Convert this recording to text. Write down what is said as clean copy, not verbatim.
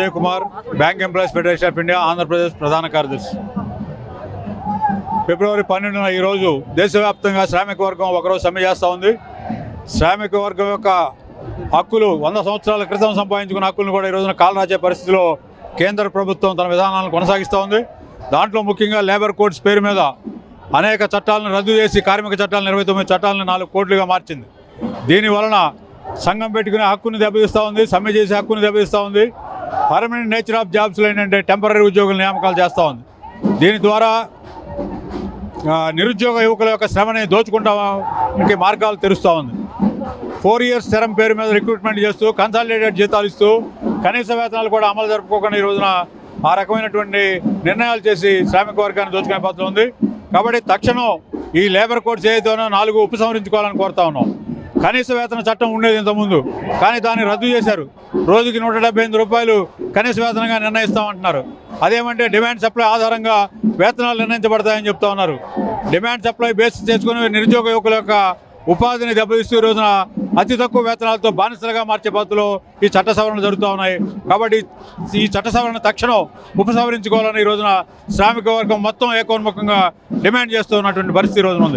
Ajay Kumar, bank employees federation of India, Andhra Pradesh ప్రధాన కార్యదర్శి. ఫిబ్రవరి 12న ఈరోజు దేశవ్యాప్తంగా శ్రామిక వర్గం ఒకరోజు సమ్మె చేస్తూ ఉంది. శ్రామిక వర్గం యొక్క హక్కులు 100 సంవత్సరాల క్రితం సంపాదించుకున్న హక్కులను కూడా ఈ రోజున కాలరాచే పరిస్థితిలో కేంద్ర ప్రభుత్వం తన విధానాలను కొనసాగిస్తూ ఉంది. దాంట్లో ముఖ్యంగా లేబర్ కోడ్స్ పేరు మీద అనేక చట్టాలను రద్దు చేసి కార్మిక చట్టాలను 29 చట్టాలను 4 కోట్లుగా మార్చింది. దీనివలన సంఘం పెట్టుకునే హక్కుని దెబ్బతీస్తూ ఉంది, సమ్మె చేసే హక్కుని దెబ్బతీస్తూ ఉంది. పర్మనెంట్ నేచర్ ఆఫ్ జాబ్స్లో ఏంటంటే టెంపరీ ఉద్యోగుల నియామకాలు చేస్తూ ఉంది. దీని ద్వారా నిరుద్యోగ యువకుల యొక్క శ్రమని దోచుకుంటానికి మార్గాలు తెరుస్తూ ఉంది. 4 years స్థిరం పేరు మీద రిక్రూట్మెంట్ చేస్తూ కన్సాలిడేటెడ్ జీతాలు ఇస్తూ కనీస వేతనాలు కూడా అమలు జరుపుకోకుండా ఈ రోజున ఆ రకమైనటువంటి నిర్ణయాలు చేసి శ్రామిక వర్గాన్ని దోచుకునే పద్ధతి ఉంది. కాబట్టి తక్షణం ఈ లేబర్ కోడ్స్ ఏదైతేనో 4 ఉపసంహరించుకోవాలని కోరుతా ఉన్నాం. కనీస వేతన చట్టం ఉండేది ఇంతకుముందు, కానీ దాన్ని రద్దు చేశారు. రోజుకి 178 రూపాయలు కనీస వేతనంగా నిర్ణయిస్తామంటున్నారు. అదేమంటే డిమాండ్ సప్లై ఆధారంగా వేతనాలు నిర్ణయించబడతాయని చెప్తా ఉన్నారు. డిమాండ్ సప్లై బేస్ చేసుకుని నిరుద్యోగ యువకుల యొక్క ఉపాధిని దెబ్బతీస్తూ ఈ రోజున అతి తక్కువ వేతనాలతో బానిసలుగా మార్చే పద్ధతిలో ఈ చట్ట సవరణలు జరుగుతూ ఉన్నాయి. కాబట్టి ఈ చట్ట సవరణ తక్షణం ఉపసంహరించుకోవాలని ఈ రోజున శ్రామిక వర్గం మొత్తం ఏకోన్ముఖంగా డిమాండ్ చేస్తూ ఉన్నటువంటి పరిస్థితి ఈ రోజున ఉంది.